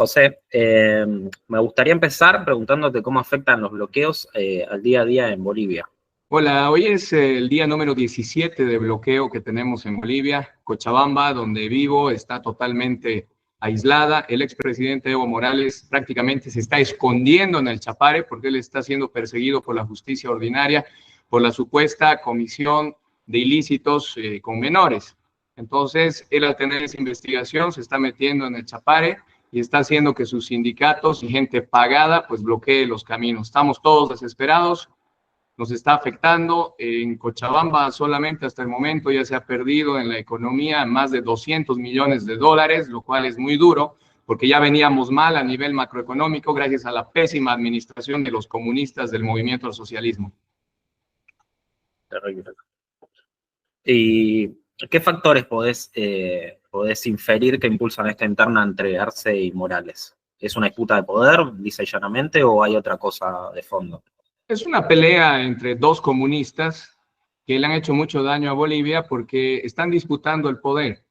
José, me gustaría empezar preguntándote cómo afectan los bloqueos al día a día en Bolivia. Hola, hoy es el día número 17 de bloqueo que tenemos en Bolivia. Cochabamba, donde vivo, está totalmente aislada. El expresidente Evo Morales prácticamente se está escondiendo en el Chapare porque él está siendo perseguido por la justicia ordinaria por la supuesta comisión de ilícitos con menores. Entonces, él al tener esa investigación se está metiendo en el Chapare y está haciendo que sus sindicatos y gente pagada pues bloquee los caminos. Estamos todos desesperados. Nos está afectando. En Cochabamba solamente hasta el momento ya se ha perdido en la economía más de 200 millones de dólares, lo cual es muy duro, porque ya veníamos mal a nivel macroeconómico gracias a la pésima administración de los comunistas del movimiento al socialismo. Terrible. ¿Y qué factores podés inferir que impulsan esta interna entre Arce y Morales? ¿Es una disputa de poder, lisa y llanamente, o hay otra cosa de fondo? Es una pelea entre dos comunistas que le han hecho mucho daño a Bolivia porque están disputando el poder.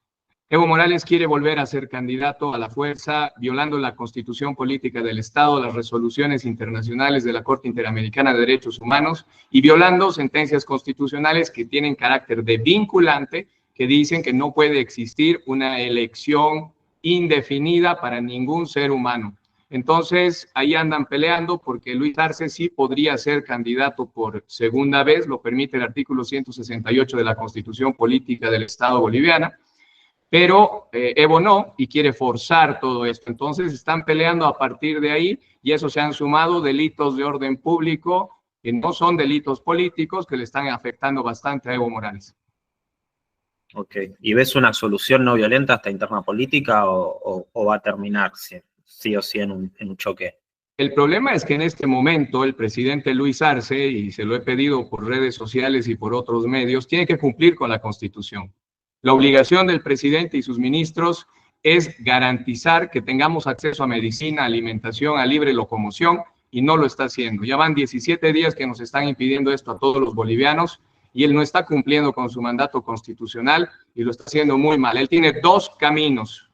Evo Morales quiere volver a ser candidato a la fuerza, violando la constitución política del Estado, las resoluciones internacionales de la Corte Interamericana de Derechos Humanos y violando sentencias constitucionales que tienen carácter de vinculante, que dicen que no puede existir una elección indefinida para ningún ser humano. Entonces, ahí andan peleando porque Luis Arce sí podría ser candidato por segunda vez, lo permite el artículo 168 de la Constitución Política del Estado boliviana, pero Evo no y quiere forzar todo esto. Entonces, están peleando a partir de ahí y eso se han sumado delitos de orden público que no son delitos políticos que le están afectando bastante a Evo Morales. Ok. ¿Y ves una solución no violenta a esta interna política o va a terminar sí o sí en un choque? El problema es que en este momento el presidente Luis Arce, y se lo he pedido por redes sociales y por otros medios, tiene que cumplir con la Constitución. La obligación del presidente y sus ministros es garantizar que tengamos acceso a medicina, alimentación, a libre locomoción, y no lo está haciendo. Ya van 17 días que nos están impidiendo esto a todos los bolivianos, y él no está cumpliendo con su mandato constitucional y lo está haciendo muy mal. Él tiene dos caminos: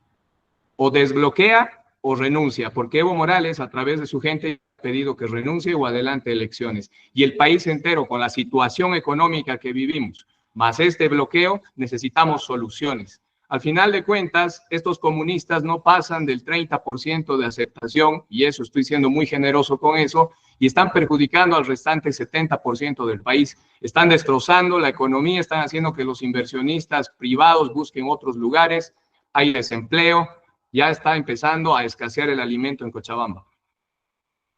o desbloquea o renuncia, porque Evo Morales, a través de su gente, ha pedido que renuncie o adelante elecciones. Y el país entero, con la situación económica que vivimos, más este bloqueo, necesitamos soluciones. Al final de cuentas, estos comunistas no pasan del 30% de aceptación, y eso estoy siendo muy generoso con eso, y están perjudicando al restante 70% del país. Están destrozando la economía, están haciendo que los inversionistas privados busquen otros lugares, hay desempleo, ya está empezando a escasear el alimento en Cochabamba.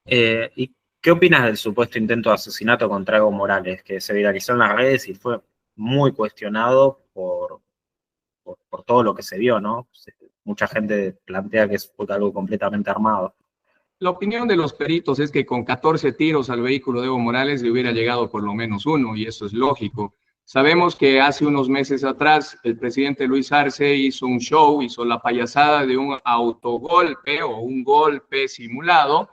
¿Y qué opinas del supuesto intento de asesinato contra Evo Morales, que se viralizó en las redes y fue muy cuestionado por todo lo que se vio, ¿no? Mucha gente plantea que fue algo completamente armado. La opinión de los peritos es que con 14 tiros al vehículo de Evo Morales le hubiera llegado por lo menos uno, y eso es lógico. Sabemos que hace unos meses atrás el presidente Luis Arce hizo un show, hizo la payasada de un autogolpe o un golpe simulado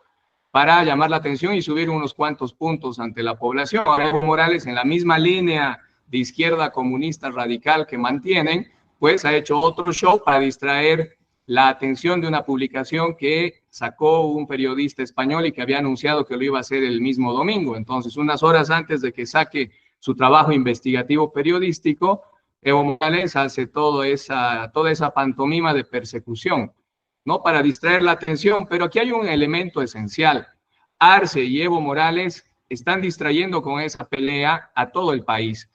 para llamar la atención y subir unos cuantos puntos ante la población. Ahora Evo Morales, en la misma línea de izquierda comunista radical que mantienen, pues ha hecho otro show para distraer la atención de una publicación que sacó un periodista español y que había anunciado que lo iba a hacer el mismo domingo. Entonces, unas horas antes de que saque su trabajo investigativo periodístico, Evo Morales hace toda esa pantomima de persecución, ¿no? Para distraer la atención. Pero aquí hay un elemento esencial. Arce y Evo Morales están distrayendo con esa pelea a todo el país.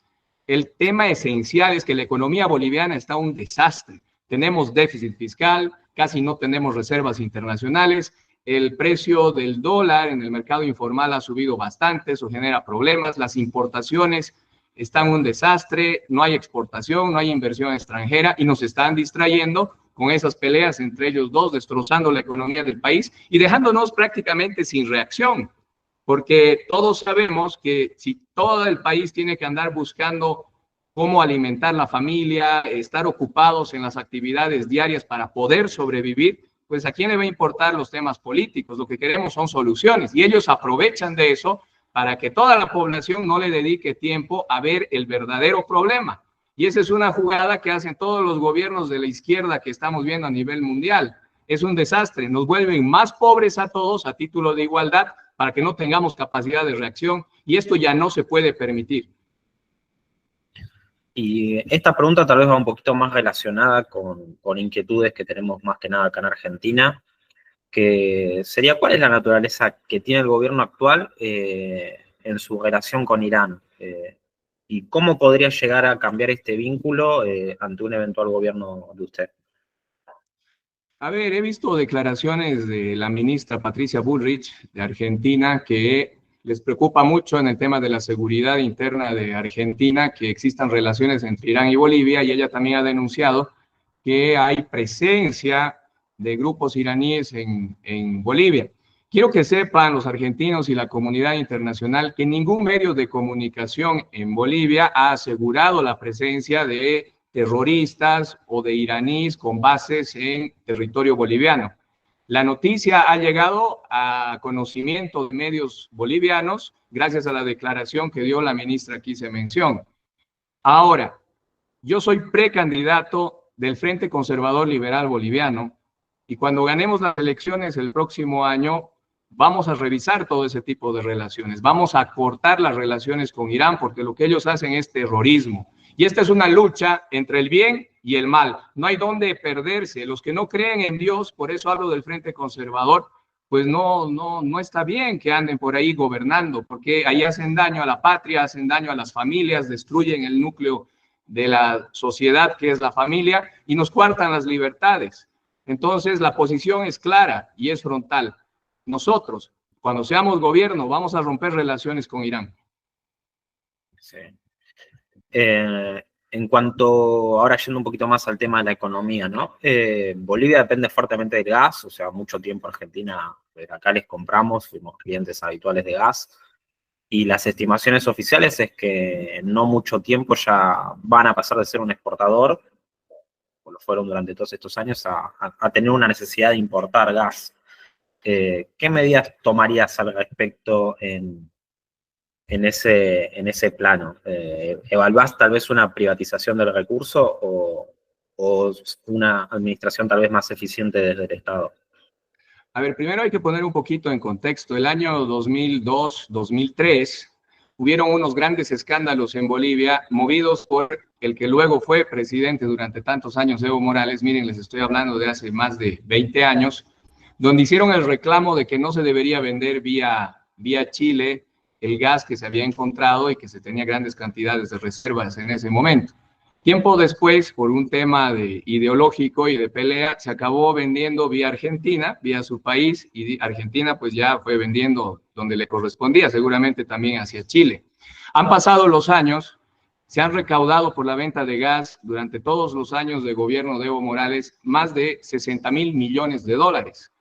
El tema esencial es que la economía boliviana está un desastre. Tenemos déficit fiscal, casi no tenemos reservas internacionales, el precio del dólar en el mercado informal ha subido bastante, eso genera problemas, las importaciones están un desastre, no hay exportación, no hay inversión extranjera y nos están distrayendo con esas peleas entre ellos dos, destrozando la economía del país y dejándonos prácticamente sin reacción, porque todos sabemos que si todo el país tiene que andar buscando cómo alimentar la familia, estar ocupados en las actividades diarias para poder sobrevivir, pues a quién le va a importar los temas políticos. Lo que queremos son soluciones y ellos aprovechan de eso para que toda la población no le dedique tiempo a ver el verdadero problema. Y esa es una jugada que hacen todos los gobiernos de la izquierda que estamos viendo a nivel mundial. es un desastre. Nos vuelven más pobres a todos a título de igualdad para que no tengamos capacidad de reacción y esto ya no se puede permitir. Y esta pregunta tal vez va un poquito más relacionada con inquietudes que tenemos más que nada acá en Argentina, que sería cuál es la naturaleza que tiene el gobierno actual en su relación con Irán, y cómo podría llegar a cambiar este vínculo ante un eventual gobierno de usted. A ver, he visto declaraciones de la ministra Patricia Bullrich de Argentina que les preocupa mucho en el tema de la seguridad interna de Argentina que existan relaciones entre Irán y Bolivia, y ella también ha denunciado que hay presencia de grupos iraníes en Bolivia. Quiero que sepan los argentinos y la comunidad internacional que ningún medio de comunicación en Bolivia ha asegurado la presencia de terroristas o de iraníes con bases en territorio boliviano. La noticia ha llegado a conocimiento de medios bolivianos gracias a la declaración que dio la ministra aquí se menciona. Ahora, yo soy precandidato del Frente Conservador Liberal Boliviano y cuando ganemos las elecciones el próximo año vamos a revisar todo ese tipo de relaciones, vamos a cortar las relaciones con Irán porque lo que ellos hacen es terrorismo. Y esta es una lucha entre el bien y el mal. No hay dónde perderse. Los que no creen en Dios, por eso hablo del Frente Conservador, pues no está bien que anden por ahí gobernando, porque ahí hacen daño a la patria, hacen daño a las familias, destruyen el núcleo de la sociedad que es la familia y nos coartan las libertades. Entonces la posición es clara y es frontal. Nosotros, cuando seamos gobierno, vamos a romper relaciones con Irán. Sí. En cuanto, ahora yendo un poquito más al tema de la economía, ¿no? Bolivia depende fuertemente del gas, o sea, mucho tiempo Argentina, acá les compramos, fuimos clientes habituales de gas, y las estimaciones oficiales es que en no mucho tiempo ya van a pasar de ser un exportador, o lo fueron durante todos estos años, a tener una necesidad de importar gas. ¿Qué medidas tomarías al respecto en ese plano? ¿Evaluás tal vez una privatización del recurso o una administración tal vez más eficiente desde el Estado? A ver, primero hay que poner un poquito en contexto. El año 2002, 2003, hubieron unos grandes escándalos en Bolivia, movidos por el que luego fue presidente durante tantos años, Evo Morales. Miren, les estoy hablando de hace más de 20 años, donde hicieron el reclamo de que no se debería vender vía Chile el gas que se había encontrado y que se tenía grandes cantidades de reservas en ese momento. Tiempo después, por un tema ideológico y de pelea, se acabó vendiendo vía Argentina, vía su país, y Argentina pues ya fue vendiendo donde le correspondía, seguramente también hacia Chile. Han pasado los años, se han recaudado por la venta de gas durante todos los años de gobierno de Evo Morales más de 60.000 millones de dólares.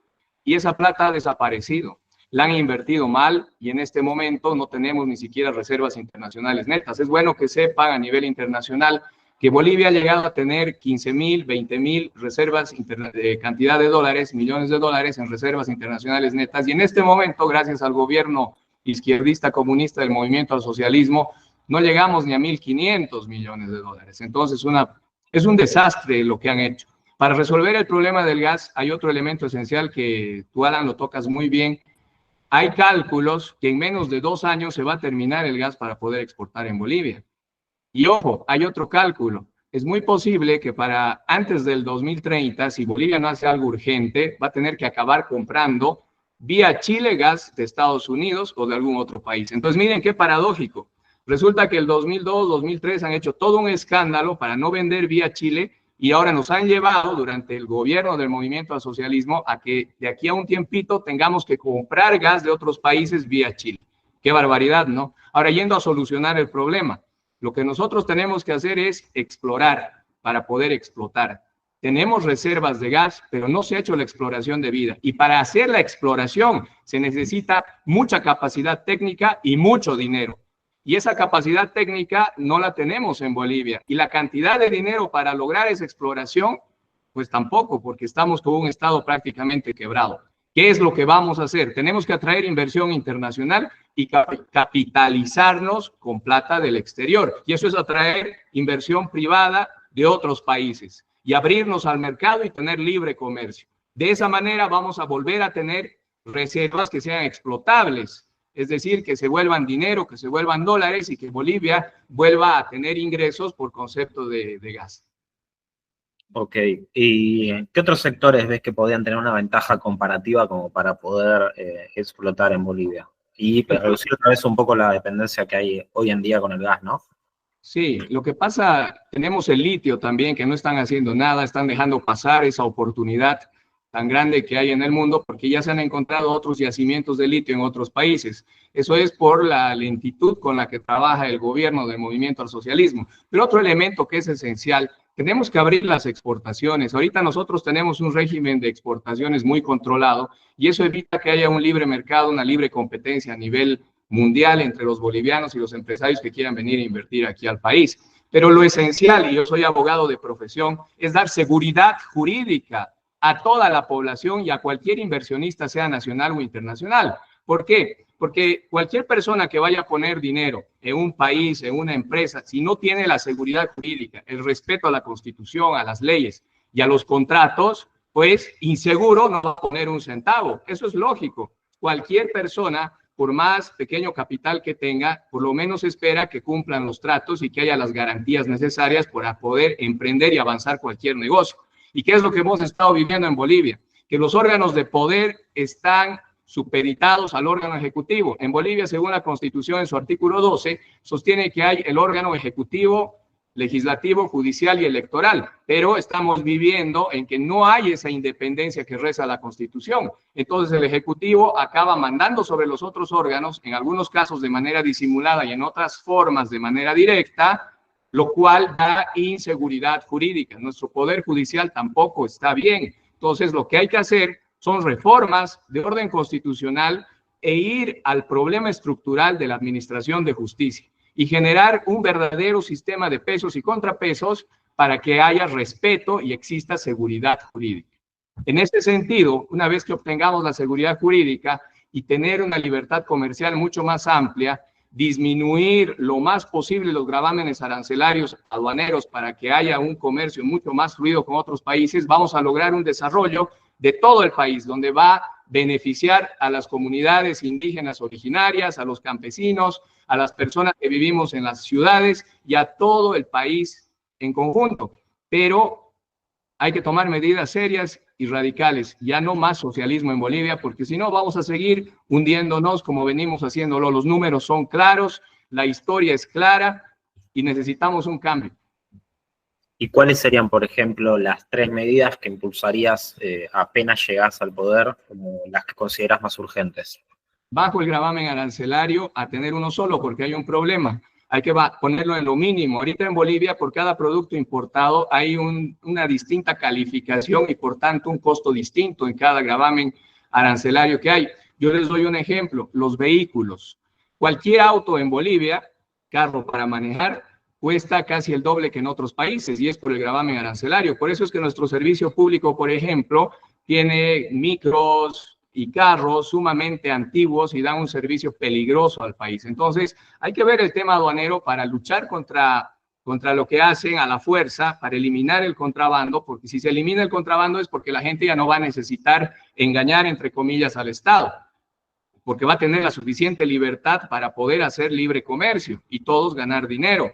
Y esa plata ha desaparecido. La han invertido mal y en este momento no tenemos ni siquiera reservas internacionales netas. Es bueno que sepan a nivel internacional que Bolivia ha llegado a tener 15.000, 20.000 reservas, cantidad de dólares, millones de dólares en reservas internacionales netas. Y en este momento, gracias al gobierno izquierdista comunista del movimiento al socialismo, no llegamos ni a 1.500 millones de dólares. Entonces, es un desastre lo que han hecho. Para resolver el problema del gas, hay otro elemento esencial que tú, Alan, lo tocas muy bien. Hay cálculos que en menos de 2 años se va a terminar el gas para poder exportar en Bolivia. Y ojo, hay otro cálculo. Es muy posible que para antes del 2030, si Bolivia no hace algo urgente, va a tener que acabar comprando vía Chile gas de Estados Unidos o de algún otro país. Entonces, miren qué paradójico. Resulta que el 2002, 2003 han hecho todo un escándalo para no vender vía Chile y ahora nos han llevado durante el gobierno del movimiento al socialismo a que de aquí a un tiempito tengamos que comprar gas de otros países vía Chile. Qué barbaridad, ¿no? Ahora, yendo a solucionar el problema, lo que nosotros tenemos que hacer es explorar para poder explotar. Tenemos reservas de gas, pero no se ha hecho la exploración debida. Y para hacer la exploración se necesita mucha capacidad técnica y mucho dinero. Y esa capacidad técnica no la tenemos en Bolivia. Y la cantidad de dinero para lograr esa exploración, pues tampoco, porque estamos con un estado prácticamente quebrado. ¿Qué es lo que vamos a hacer? Tenemos que atraer inversión internacional y capitalizarnos con plata del exterior. Y eso es atraer inversión privada de otros países y abrirnos al mercado y tener libre comercio. De esa manera vamos a volver a tener reservas que sean explotables, es decir, que se vuelvan dinero, que se vuelvan dólares y que Bolivia vuelva a tener ingresos por concepto de gas. Ok, ¿y qué otros sectores ves que podrían tener una ventaja comparativa como para poder explotar en Bolivia? Y reducir otra vez un poco la dependencia que hay hoy en día con el gas, ¿no? Sí, lo que pasa, tenemos el litio también, que no están haciendo nada, están dejando pasar esa oportunidad tan grande que hay en el mundo, porque ya se han encontrado otros yacimientos de litio en otros países. Eso es por la lentitud con la que trabaja el gobierno del movimiento al socialismo. Pero otro elemento que es esencial, tenemos que abrir las exportaciones. Ahorita nosotros tenemos un régimen de exportaciones muy controlado y eso evita que haya un libre mercado, una libre competencia a nivel mundial entre los bolivianos y los empresarios que quieran venir a invertir aquí al país. Pero lo esencial, y yo soy abogado de profesión, es dar seguridad jurídica a toda la población y a cualquier inversionista, sea nacional o internacional. ¿Por qué? Porque cualquier persona que vaya a poner dinero en un país, en una empresa, si no tiene la seguridad jurídica, el respeto a la Constitución, a las leyes y a los contratos, pues inseguro no va a poner un centavo. Eso es lógico. Cualquier persona, por más pequeño capital que tenga, por lo menos espera que cumplan los tratos y que haya las garantías necesarias para poder emprender y avanzar cualquier negocio. ¿Y qué es lo que hemos estado viviendo en Bolivia? Que los órganos de poder están supeditados al órgano ejecutivo. En Bolivia, según la Constitución, en su artículo 12, sostiene que hay el órgano ejecutivo, legislativo, judicial y electoral, pero estamos viviendo en que no hay esa independencia que reza la Constitución. Entonces el Ejecutivo acaba mandando sobre los otros órganos, en algunos casos de manera disimulada y en otras formas de manera directa, lo cual da inseguridad jurídica. Nuestro Poder Judicial tampoco está bien. Entonces lo que hay que hacer son reformas de orden constitucional e ir al problema estructural de la administración de justicia y generar un verdadero sistema de pesos y contrapesos para que haya respeto y exista seguridad jurídica. En este sentido, una vez que obtengamos la seguridad jurídica y tener una libertad comercial mucho más amplia, disminuir lo más posible los gravámenes arancelarios aduaneros para que haya un comercio mucho más fluido con otros países, vamos a lograr un desarrollo de todo el país, donde va a beneficiar a las comunidades indígenas originarias, a los campesinos, a las personas que vivimos en las ciudades y a todo el país en conjunto. Pero hay que tomar medidas serias y radicales, ya no más socialismo en Bolivia, porque si no vamos a seguir hundiéndonos como venimos haciéndolo. Los números son claros, la historia es clara y necesitamos un cambio. ¿Y cuáles serían, por ejemplo, las 3 medidas que impulsarías apenas llegás al poder, como las que consideras más urgentes? Bajo el gravamen arancelario a tener uno solo, porque hay un problema. Hay que ponerlo en lo mínimo. Ahorita en Bolivia, por cada producto importado, hay una distinta calificación y, por tanto, un costo distinto en cada gravamen arancelario que hay. Yo les doy un ejemplo, los vehículos. Cualquier auto en Bolivia, carro para manejar, cuesta casi el doble que en otros países y es por el gravamen arancelario. Por eso es que nuestro servicio público, por ejemplo, tiene micros y carros sumamente antiguos y dan un servicio peligroso al país. Entonces, hay que ver el tema aduanero para luchar contra lo que hacen a la fuerza, para eliminar el contrabando, porque si se elimina el contrabando es porque la gente ya no va a necesitar engañar, entre comillas, al Estado, porque va a tener la suficiente libertad para poder hacer libre comercio y todos ganar dinero.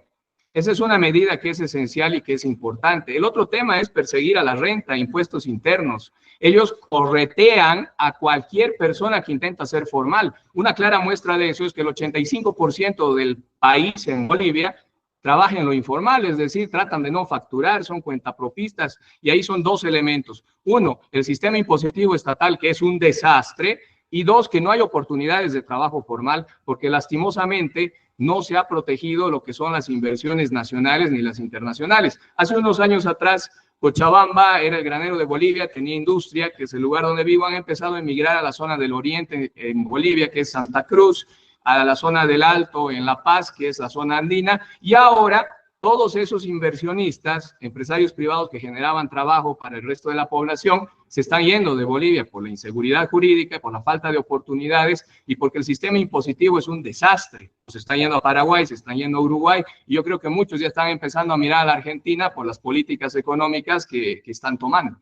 Esa es una medida que es esencial y que es importante. El otro tema es perseguir a la renta, impuestos internos. Ellos corretean a cualquier persona que intenta ser formal. Una clara muestra de eso es que el 85% del país en Bolivia trabaja en lo informal, es decir, tratan de no facturar, son cuentapropistas, y ahí son 2 elementos. Uno, el sistema impositivo estatal, que es un desastre, y 2, que no hay oportunidades de trabajo formal, porque lastimosamente no se ha protegido lo que son las inversiones nacionales ni las internacionales. Hace unos años atrás, Cochabamba era el granero de Bolivia, tenía industria, que es el lugar donde vivo. Han empezado a emigrar a la zona del oriente en Bolivia, que es Santa Cruz, a la zona del Alto en La Paz, que es la zona andina, y ahora todos esos inversionistas, empresarios privados que generaban trabajo para el resto de la población, se están yendo de Bolivia por la inseguridad jurídica, por la falta de oportunidades y porque el sistema impositivo es un desastre. Se están yendo a Paraguay, se están yendo a Uruguay, y yo creo que muchos ya están empezando a mirar a la Argentina por las políticas económicas que están tomando.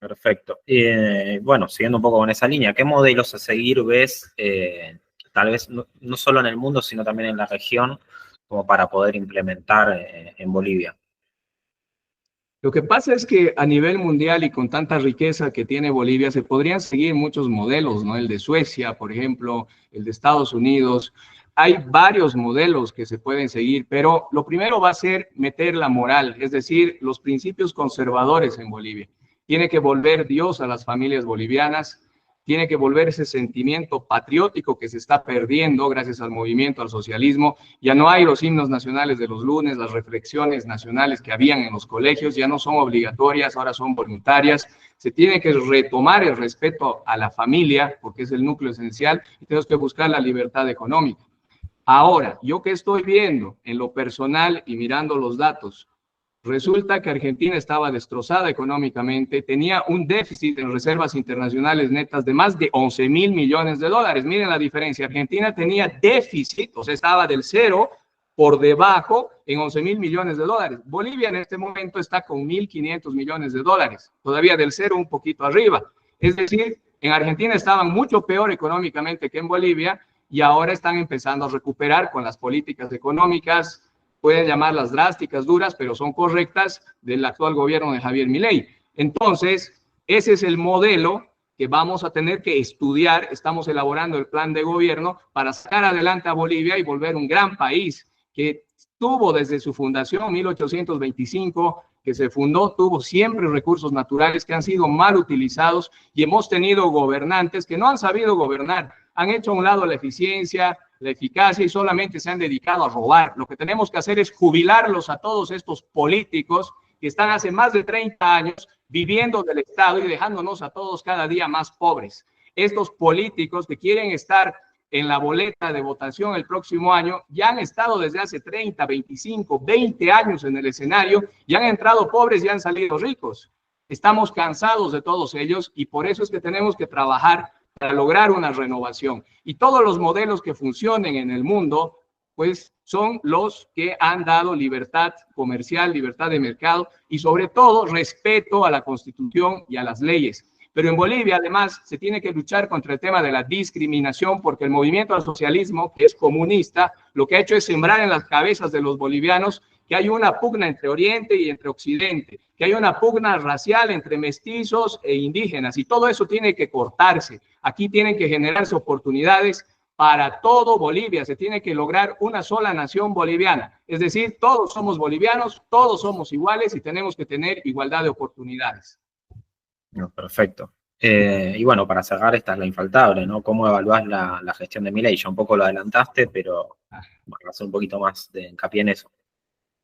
Perfecto. Bueno, siguiendo un poco con esa línea, ¿qué modelos a seguir ves, tal vez no solo en el mundo, sino también en la región, como para poder implementar en Bolivia? Lo que pasa es que a nivel mundial y con tanta riqueza que tiene Bolivia, se podrían seguir muchos modelos, ¿no? El de Suecia, por ejemplo, el de Estados Unidos. Hay varios modelos que se pueden seguir, pero lo primero va a ser meter la moral, es decir, los principios conservadores en Bolivia. Tiene que volver Dios a las familias bolivianas, tiene que volver ese sentimiento patriótico que se está perdiendo gracias al movimiento, al socialismo. Ya no hay los himnos nacionales de los lunes, las reflexiones nacionales que habían en los colegios, ya no son obligatorias, ahora son voluntarias. Se tiene que retomar el respeto a la familia, porque es el núcleo esencial, y tenemos que buscar la libertad económica. Ahora, yo que estoy viendo en lo personal y mirando los datos, resulta que Argentina estaba destrozada económicamente, tenía un déficit en reservas internacionales netas de más de 11.000 millones de dólares. Miren la diferencia, Argentina tenía déficit, o sea, estaba del cero por debajo en 11.000 millones de dólares. Bolivia en este momento está con 1.500 millones de dólares, todavía del cero un poquito arriba. Es decir, en Argentina estaban mucho peor económicamente que en Bolivia y ahora están empezando a recuperar con las políticas económicas, pueden llamarlas drásticas, duras, pero son correctas, del actual gobierno de Javier Milei. Entonces, ese es el modelo que vamos a tener que estudiar. Estamos elaborando el plan de gobierno para sacar adelante a Bolivia y volver un gran país que tuvo desde su fundación, 1825, que se fundó, tuvo siempre recursos naturales que han sido mal utilizados y hemos tenido gobernantes que no han sabido gobernar, han hecho a un lado la eficiencia, la eficacia y solamente se han dedicado a robar. Lo que tenemos que hacer es jubilarlos a todos estos políticos que están hace más de 30 años viviendo del Estado y dejándonos a todos cada día más pobres. Estos políticos que quieren estar en la boleta de votación el próximo año ya han estado desde hace 30, 25, 20 años en el escenario y han entrado pobres y han salido ricos. Estamos cansados de todos ellos y por eso es que tenemos que trabajar para lograr una renovación. Y todos los modelos que funcionen en el mundo, pues son los que han dado libertad comercial, libertad de mercado y sobre todo respeto a la Constitución y a las leyes. Pero en Bolivia, además, se tiene que luchar contra el tema de la discriminación porque el movimiento al socialismo, que es comunista, lo que ha hecho es sembrar en las cabezas de los bolivianos que hay una pugna entre Oriente y entre Occidente, que hay una pugna racial entre mestizos e indígenas, y todo eso tiene que cortarse. Aquí tienen que generarse oportunidades para todo Bolivia, se tiene que lograr una sola nación boliviana, es decir, todos somos bolivianos, todos somos iguales y tenemos que tener igualdad de oportunidades. No, perfecto. Y bueno, para cerrar, esta es la infaltable, ¿no? ¿Cómo evaluás la gestión de Milei? Ya un poco lo adelantaste, pero bueno, va a ser un poquito más de hincapié en eso.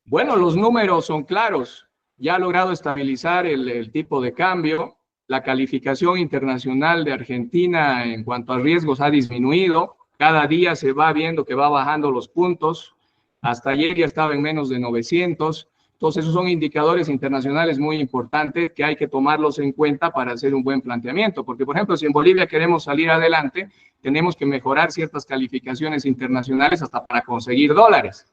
Bueno, los números son claros. Ya ha logrado estabilizar el tipo de cambio. La calificación internacional de Argentina en cuanto a riesgos ha disminuido. Cada día se va viendo que va bajando los puntos. Hasta ayer ya estaba en menos de 900. Entonces, esos son indicadores internacionales muy importantes que hay que tomarlos en cuenta para hacer un buen planteamiento. Porque, por ejemplo, si en Bolivia queremos salir adelante, tenemos que mejorar ciertas calificaciones internacionales hasta para conseguir dólares.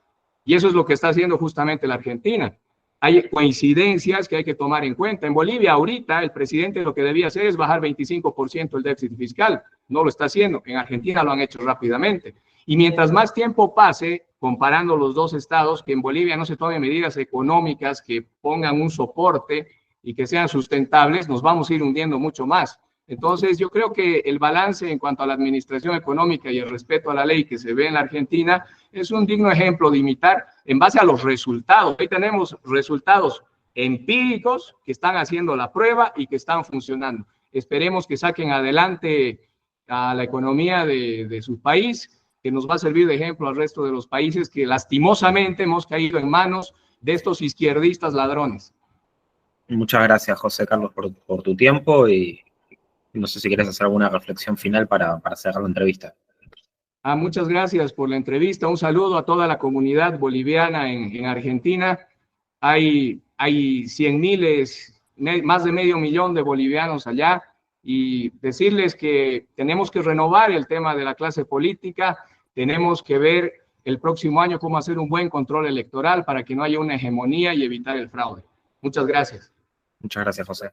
Y eso es lo que está haciendo justamente la Argentina. Hay coincidencias que hay que tomar en cuenta. En Bolivia, ahorita, el presidente lo que debía hacer es bajar 25% el déficit fiscal. No lo está haciendo. En Argentina lo han hecho rápidamente. Y mientras más tiempo pase, comparando los dos estados, que en Bolivia no se tomen medidas económicas que pongan un soporte y que sean sustentables, nos vamos a ir hundiendo mucho más. Entonces, yo creo que el balance en cuanto a la administración económica y el respeto a la ley que se ve en la Argentina es un digno ejemplo de imitar en base a los resultados. Hoy tenemos resultados empíricos que están haciendo la prueba y que están funcionando. Esperemos que saquen adelante a la economía de su país, que nos va a servir de ejemplo al resto de los países que lastimosamente hemos caído en manos de estos izquierdistas ladrones. Muchas gracias, José Carlos, por tu tiempo y no sé si quieres hacer alguna reflexión final para cerrar la entrevista. Muchas gracias por la entrevista. Un saludo a toda la comunidad boliviana en Argentina. Hay 100.000, más de 500.000 de bolivianos allá y decirles que tenemos que renovar el tema de la clase política. Tenemos que ver el próximo año cómo hacer un buen control electoral para que no haya una hegemonía y evitar el fraude. Muchas gracias. Muchas gracias, José.